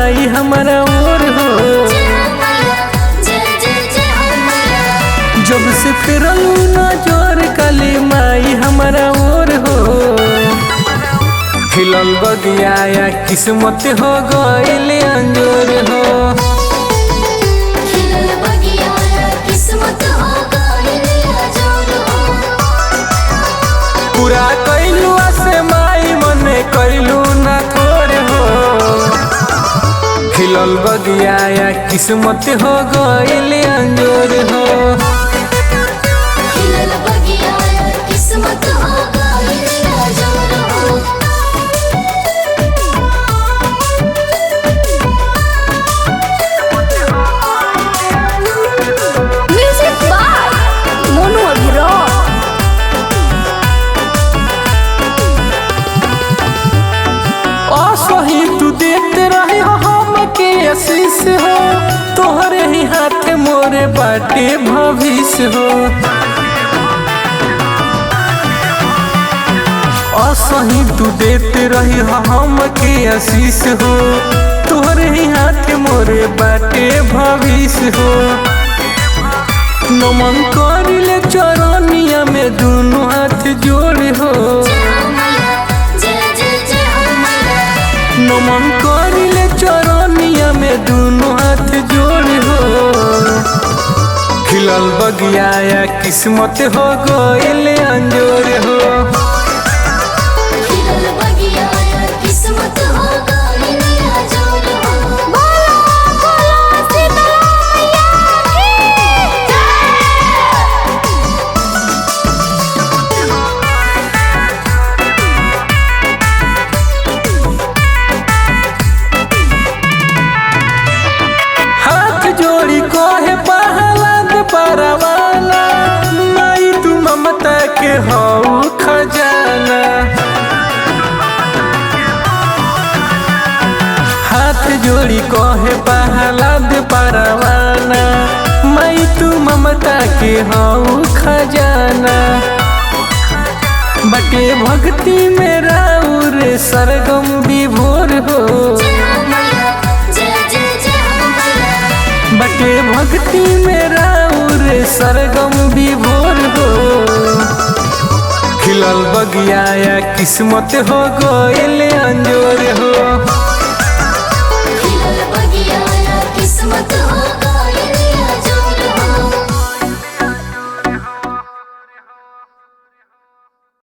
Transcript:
माई हमारा ओर हो। जब से फिरलू नजर काली माई हमारा ओर हो। खिलल बगिया किस्मत हो गइल अंजोर हो। पूरा कैलू से माई मने कैलू ना थोड़े हो। खिलल बगिया किस्मत हो गइल अंजोर हो। तू देते रहे हम के आशीष हो। तोहरे ही हाथ मोरे बाटे भविष्य हो। असही तू देते रही हम के आशीष हो। तोहरे ही हाथ मोरे बाटे भविष्य हो। नमन करिले चरनिया में दोनों हाथ जोड़े हो। नमन करिले चरनिया में दोनों हाथ जोड़े हो। खिलल बगिया किस्मत हो गइल अंजोर हो। जोड़ी कोहे पहलद परवाना माई तू ममता के हो खजाना। हाथ जोड़ी कोहे पहलद परवाना माई तू ममता के हो खजाना। बटे भक्ति में राउर सरगम विभोर हो। बटे भक्ति में राउर सरगम विभोर हो। खिलल बगिया किस्मत हो गइल अंजोर हो। किस्मत